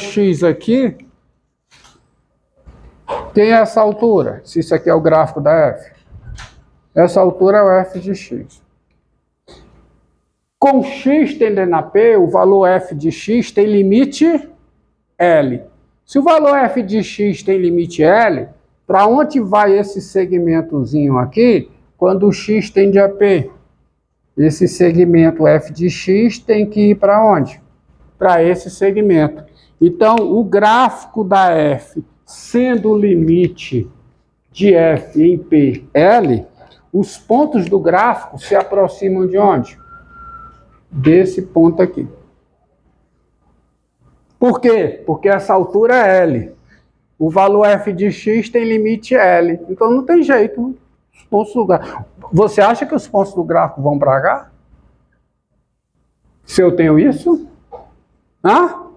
x aqui, tem essa altura, se isso aqui é o gráfico da f. Essa altura é o f de x. Com x tendendo a p, o valor f de x tem limite L. Se o valor f de x tem limite L, para onde vai esse segmentozinho aqui quando o x tende a p? Esse segmento f de x tem que ir para onde? Para esse segmento. Então, o gráfico da f, sendo o limite de f em p, L, os pontos do gráfico se aproximam de onde? Desse ponto aqui. Por quê? Porque essa altura é L. O valor f de x tem limite L. Então não tem jeito. Os pontos do gráfico. Você acha que os pontos do gráfico vão para cá? Se eu tenho isso? Hã?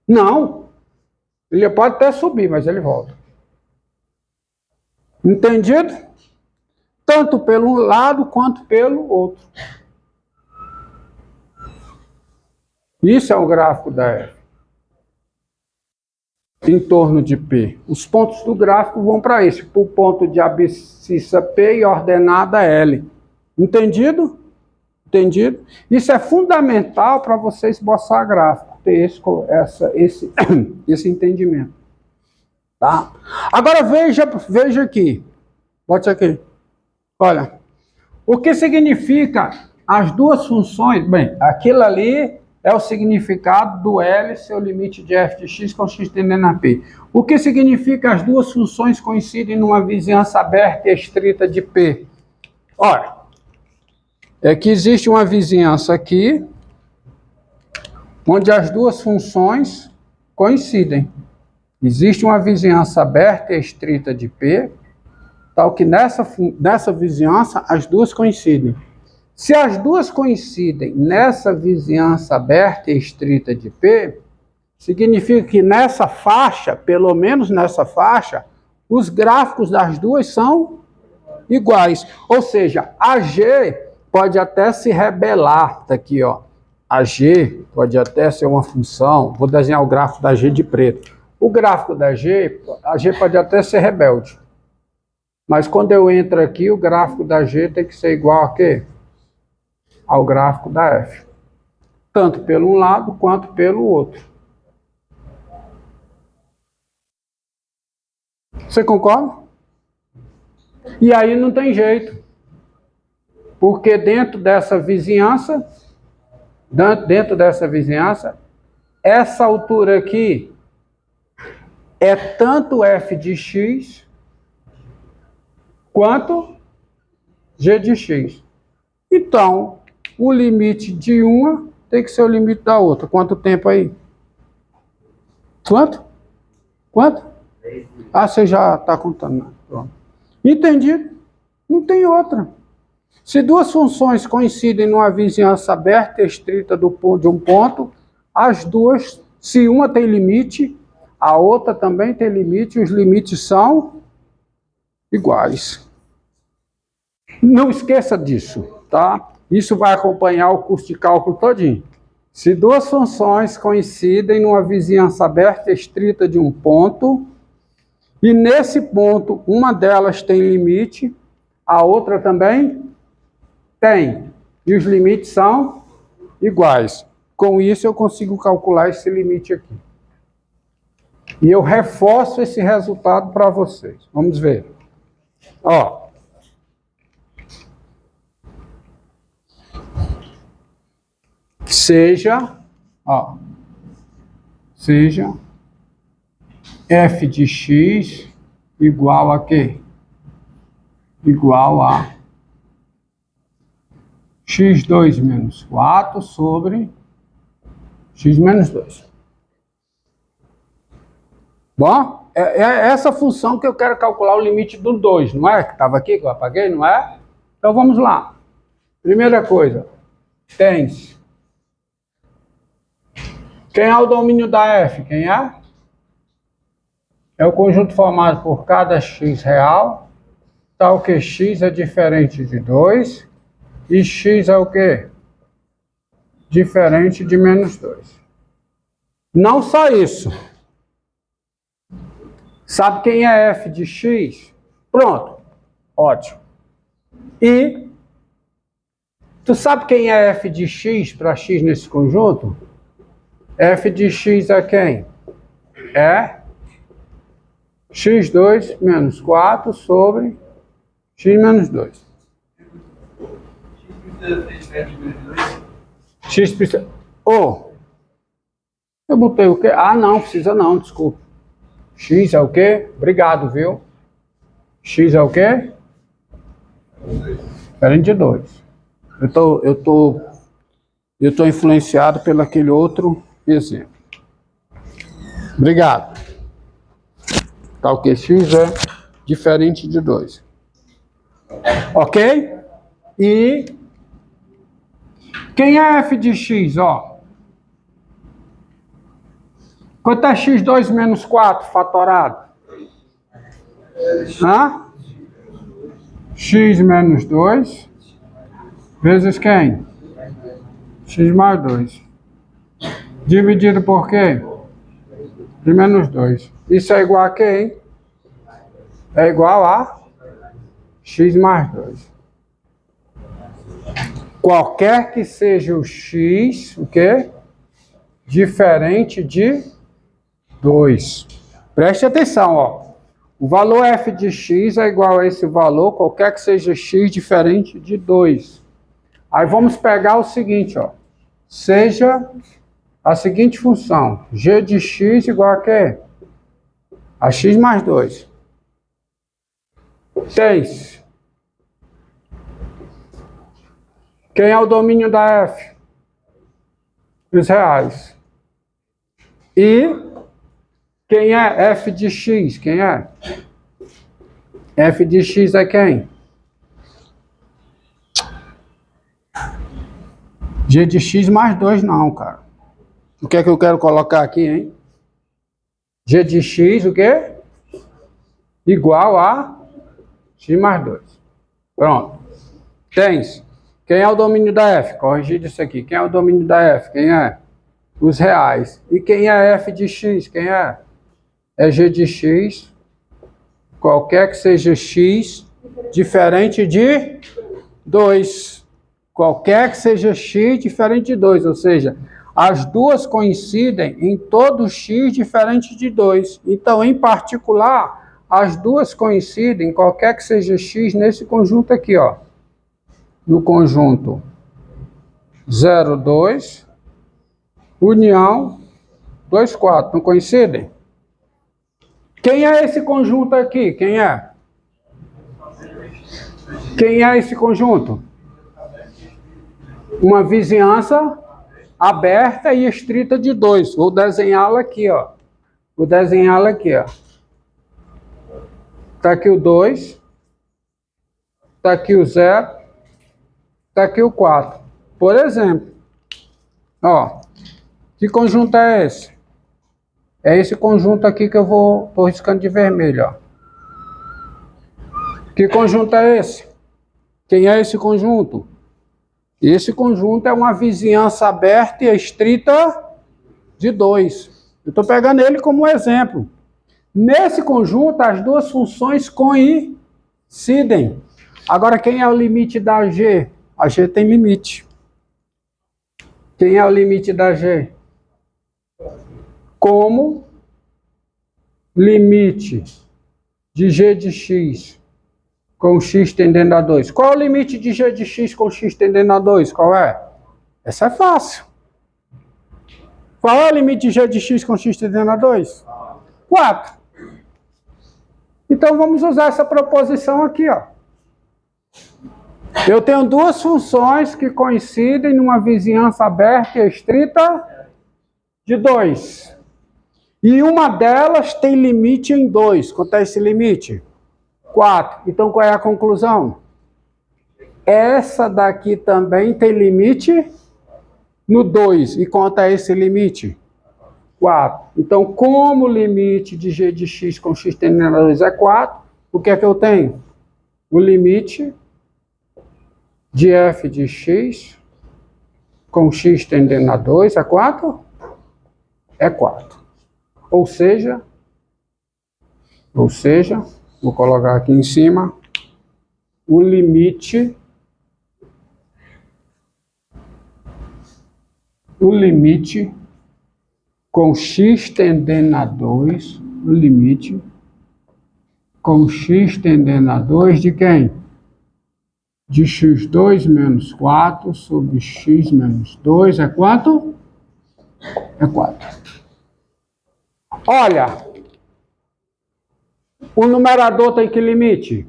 Não. Ele pode até subir, mas ele volta. Entendido? Tanto pelo lado quanto pelo outro. Isso é o gráfico da f. Em torno de P. Os pontos do gráfico vão para esse, para o ponto de abscissa P e ordenada L. Entendido? Entendido? Isso é fundamental para você esboçar gráfico, ter esse entendimento. Tá? Agora veja aqui. Bote aqui. Olha. O que significa as duas funções? Bem, aquilo ali é o significado do L, seu limite de f de x com x tendendo a p. O que significa as duas funções coincidem numa vizinhança aberta e estrita de P? Olha, é que existe uma vizinhança aqui, onde as duas funções coincidem. Existe uma vizinhança aberta e estrita de P, tal que nessa vizinhança as duas coincidem. Se as duas coincidem nessa vizinhança aberta e estrita de P, significa que nessa faixa, pelo menos nessa faixa, os gráficos das duas são iguais. Ou seja, a G pode até se rebelar, tá aqui, ó. A G pode até ser uma função, vou desenhar o gráfico da G de preto. O gráfico da G, a G pode até ser rebelde. Mas quando eu entro aqui, o gráfico da G tem que ser igual a quê? Ao gráfico da f, tanto pelo um lado quanto pelo outro. Você concorda? E aí não tem jeito, porque dentro dessa vizinhança, essa altura aqui é tanto f de x quanto g de x. Então, o limite de uma tem que ser o limite da outra. Quanto tempo aí? Quanto? Quanto? Ah, você já está contando. Pronto. Entendido? Não tem outra. Se duas funções coincidem numa vizinhança aberta e estrita de um ponto, as duas, se uma tem limite, a outra também tem limite, os limites são iguais. Não esqueça disso, tá? Isso vai acompanhar o curso de cálculo todinho. Se duas funções coincidem numa vizinhança aberta e estrita de um ponto, e nesse ponto uma delas tem limite, a outra também tem. E os limites são iguais. Com isso eu consigo calcular esse limite aqui. E eu reforço esse resultado para vocês. Vamos ver. Ó. Seja f de x igual a quê? Igual a x2 menos 4 sobre x menos 2. Bom, é essa função que eu quero calcular o limite do 2, não é? Que estava aqui, que eu apaguei, não é? Então vamos lá. Primeira coisa, tens. Quem é o domínio da f? Quem é? É o conjunto formado por cada x real, tal que x é diferente de 2, e x é o quê? Diferente de menos 2. Não só isso. Sabe quem é f de x? Pronto. Ótimo. E tu sabe quem é f de x para x nesse conjunto? F de x é quem? É x2 menos 4 sobre x menos 2. X precisa... Oh, eu botei o quê? Ah, não, precisa não, desculpa. X é o quê? Obrigado, viu? X é o quê? Diferente de 2. Eu tô influenciado pelo aquele outro exemplo. Obrigado. Tá o que? X é diferente de 2. Ok? E quem é f de x, ó? Quanto é x2 menos 4 fatorado? Hã? X menos 2 vezes quem? X mais 2. Dividido por quê? De menos 2. Isso é igual a quem? É igual a x mais 2. Qualquer que seja o x, o quê? Diferente de 2. Preste atenção, ó. O valor f de x é igual a esse valor, qualquer que seja x diferente de 2. Aí vamos pegar o seguinte, ó. Seja a seguinte função. G de x igual a quê? A x mais 2. 6. Quem é o domínio da f? Os reais. E quem é f de x? Quem é? F de x é quem? G de x mais 2 não, cara. O que é que eu quero colocar aqui, hein? G de x, o quê? Igual a x mais 2. Pronto. Tens. Quem é o domínio da f? Corrigir isso aqui. Quem é o domínio da f? Quem é? Os reais. E quem é f de x? Quem é? É g de x. Qualquer que seja x diferente de 2. Qualquer que seja x diferente de 2. Ou seja, as duas coincidem em todo x diferente de 2. Então, em particular, as duas coincidem, qualquer que seja x, nesse conjunto aqui, ó. No conjunto 0, 2, união 2, 4. Não coincidem? Quem é esse conjunto aqui? Quem é? Quem é esse conjunto? Uma vizinhança aberta e estrita de 2. Vou desenhá-la aqui, ó. Vou desenhá-la aqui, ó. Tá aqui o 2. Tá aqui o 0. Tá aqui o 4. Por exemplo. Ó. Que conjunto é esse? É esse conjunto aqui que eu tô riscando de vermelho, ó. Que conjunto é esse? Quem é esse conjunto? Esse conjunto é uma vizinhança aberta e estrita de 2. Eu estou pegando ele como exemplo. Nesse conjunto, as duas funções coincidem. Agora, quem é o limite da G? A G tem limite. Quem é o limite da G? Como limite de G de x com x tendendo a 2. Qual é o limite de G de x com x tendendo a 2? Qual é? Essa é fácil. Qual é o limite de G de x com x tendendo a 2? 4. Então vamos usar essa proposição aqui, ó. Eu tenho duas funções que coincidem numa vizinhança aberta e estrita de 2. E uma delas tem limite em 2. Quanto é esse limite? 4. Então qual é a conclusão? Essa daqui também tem limite no 2. E quanto é esse limite? 4. Então, como o limite de g de x com x tendendo a 2 é 4, o que é que eu tenho? O limite de f de x com x tendendo a 2 é 4? é 4. Ou seja, vou colocar aqui em cima, o limite com x tendendo a 2, o limite com x tendendo a 2 de quem? De x2 menos 4 sobre x menos 2 é quanto? É 4. Olha, o numerador tem que limite?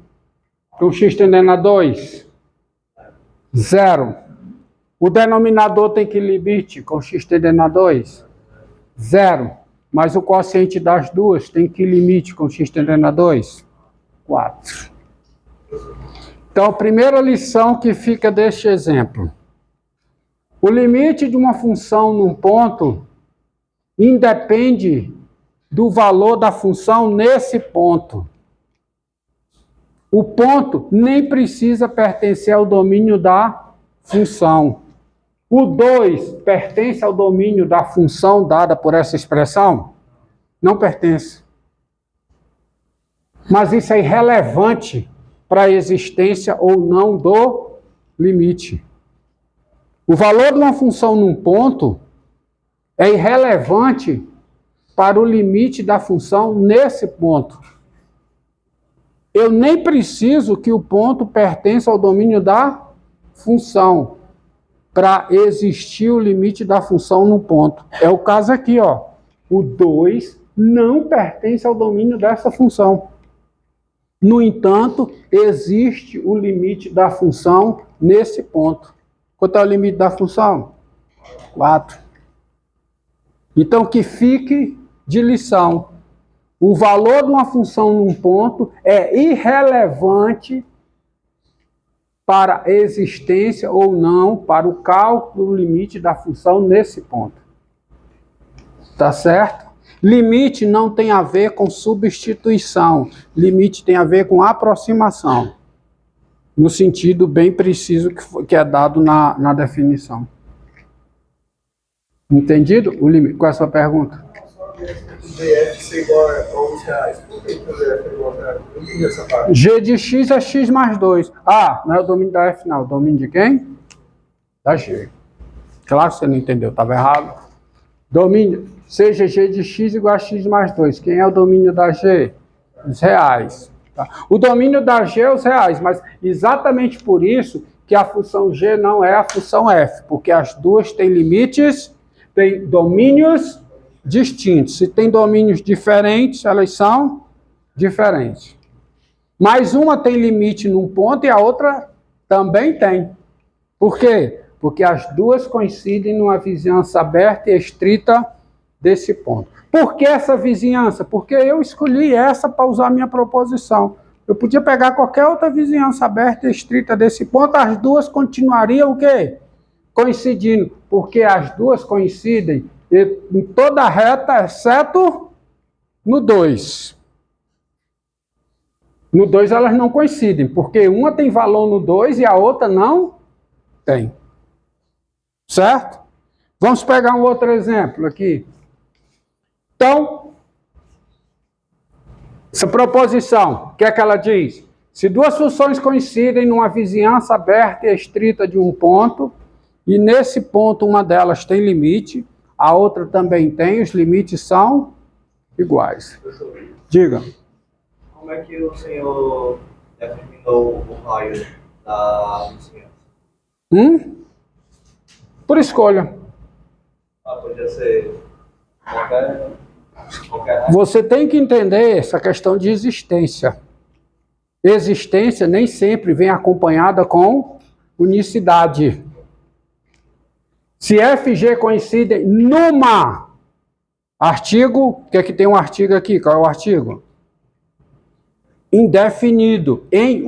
Com x tendendo a 2? 0. O denominador tem que limite com x tendendo a 2? 0. Mas o quociente das duas tem que limite com x tendendo a 2? 4. Então, a primeira lição que fica deste exemplo. O limite de uma função num ponto independe do valor da função nesse ponto. O ponto nem precisa pertencer ao domínio da função. O 2 pertence ao domínio da função dada por essa expressão? Não pertence. Mas isso é irrelevante para a existência ou não do limite. O valor de uma função num ponto é irrelevante para o limite da função nesse ponto. Eu nem preciso que o ponto pertença ao domínio da função para existir o limite da função no ponto. É o caso aqui, ó. O 2 não pertence ao domínio dessa função. No entanto, existe o limite da função nesse ponto. Quanto é o limite da função? 4. Então, que fique de lição. O valor de uma função num ponto é irrelevante para a existência ou não, para o cálculo do limite da função nesse ponto. Tá certo? Limite não tem a ver com substituição. Limite tem a ver com aproximação. No sentido bem preciso que é dado na definição. Entendido? O limite. Qual é a sua pergunta? DF ser igual a 11 reais. Por que o DF é igual a reais? Eu entendi essa parte. G de x é x mais 2. Ah, não é o domínio da F, não. O domínio de quem? Da G. Claro que você não entendeu, estava errado. Domínio, seja G de x igual a x mais 2. Quem é o domínio da G? Os reais. Tá? O domínio da G é os reais, mas exatamente por isso que a função G não é a função F, porque as duas têm limites, têm domínios distintos. Se tem domínios diferentes, elas são diferentes. Mas uma tem limite num ponto e a outra também tem. Por quê? Porque as duas coincidem numa vizinhança aberta e estrita desse ponto. Por que essa vizinhança? Porque eu escolhi essa para usar a minha proposição. Eu podia pegar qualquer outra vizinhança aberta e estrita desse ponto, as duas continuariam o quê? Coincidindo. Porque as duas coincidem em toda a reta, exceto no 2. No 2 elas não coincidem, porque uma tem valor no 2 e a outra não tem. Certo? Vamos pegar um outro exemplo aqui. Então, essa proposição, o que é que ela diz? Se duas funções coincidem numa vizinhança aberta e estrita de um ponto, e nesse ponto uma delas tem limite, a outra também tem, os limites são iguais. Diga. Como é que o senhor determinou o raio da vizinhança? Por escolha. Podia ser qualquer raio. Você tem que entender essa questão de existência. Existência nem sempre vem acompanhada com unicidade. Se F e G coincidem numa artigo, o que é que tem um artigo aqui? Qual é o artigo? Indefinido. Em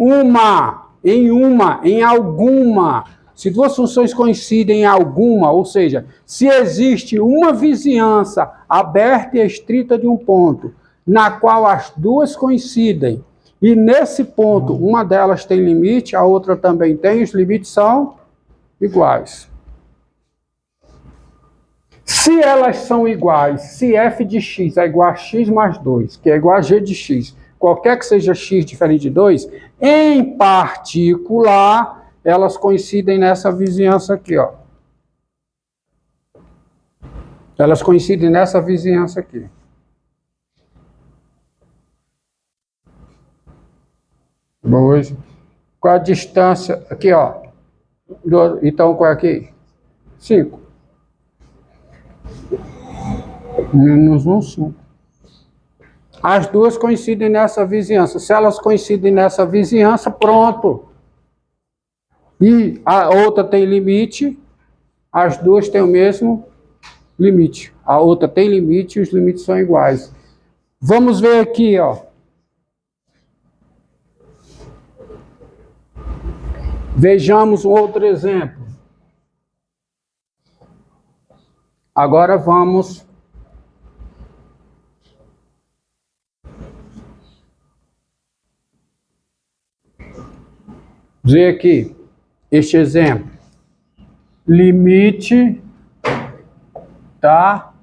alguma. Se duas funções coincidem em alguma, ou seja, se existe uma vizinhança aberta e estrita de um ponto, na qual as duas coincidem, e nesse ponto uma delas tem limite, a outra também tem, os limites são iguais. Se elas são iguais, se f de x é igual a x mais 2, que é igual a g de x, qualquer que seja x diferente de 2, em particular, elas coincidem nessa vizinhança aqui, ó. Elas coincidem nessa vizinhança aqui. Dois. Qual a distância? Aqui, ó. Então, qual é aqui? 5. Menos 1, 5. As duas coincidem nessa vizinhança. Se elas coincidem nessa vizinhança, pronto. E a outra tem limite, as duas têm o mesmo limite. A outra tem limite e os limites são iguais. Vamos ver aqui, ó. Vejamos um outro exemplo. Agora vamos ver aqui este exemplo. Limite, tá?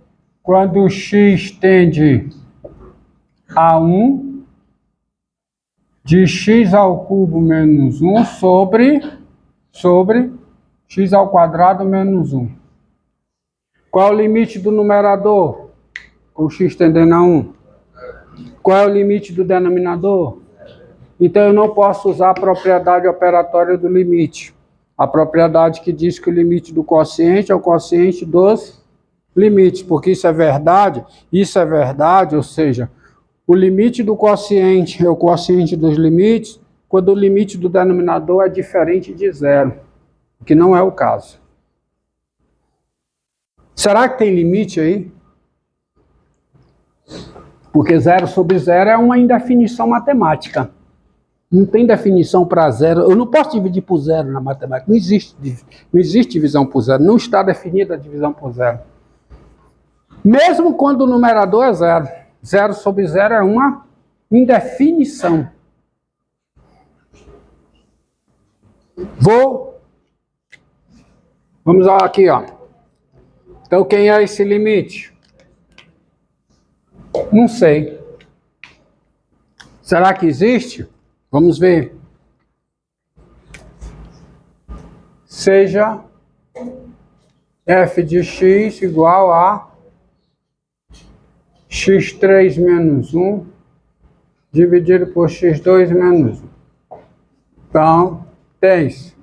Quando x tende a 1, de x ao cubo menos 1 sobre x ao quadrado menos 1. Qual é o limite do numerador? Com x tendendo a 1. Qual é o limite do denominador? Então, eu não posso usar a propriedade operatória do limite. A propriedade que diz que o limite do quociente é o quociente dos limites, porque isso é verdade, ou seja, o limite do quociente é o quociente dos limites, quando o limite do denominador é diferente de zero, que não é o caso. Será que tem limite aí? Porque 0 sobre 0 é uma indefinição matemática. Não tem definição para zero. Eu não posso dividir por zero na matemática. Não existe divisão por zero. Não está definida a divisão por zero. Mesmo quando o numerador é zero. 0 sobre 0 é uma indefinição. Vamos aqui, ó. Então, quem é esse limite? Não sei. Será que existe? Vamos ver. Seja f de x igual a x3 menos 1 dividido por x2 menos 1. Então, tens.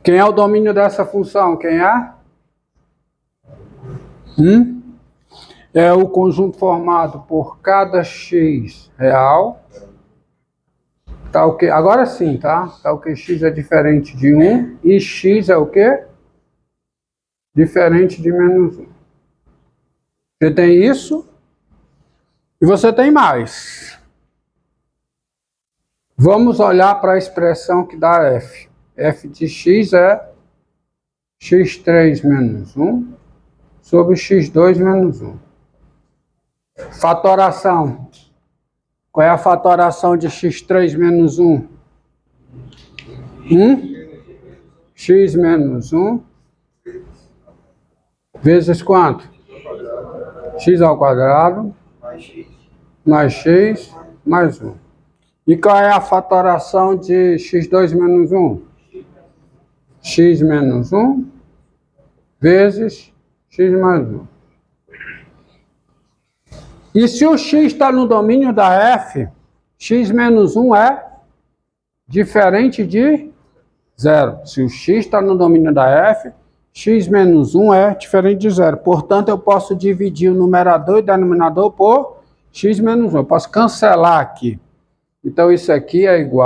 Quem é o domínio dessa função? Quem é? É o conjunto formado por cada x real. Tá o quê? Agora sim, tá? Tá o que x é diferente de 1 e x é o quê? Diferente de menos 1. Você tem isso e você tem mais. Vamos olhar para a expressão que dá f. F de x é x3 menos 1 sobre x2 menos 1. Fatoração. Qual é a fatoração de x3 menos 1? X menos 1 vezes quanto? X ao quadrado mais x mais 1. E qual é a fatoração de x2 menos 1? X menos 1 vezes x mais 1. E se o x está no domínio da f, x menos 1 é diferente de 0. Se o x está no domínio da f, x menos 1 é diferente de 0. Portanto, eu posso dividir o numerador e o denominador por x menos 1. Eu posso cancelar aqui. Então, isso aqui é igual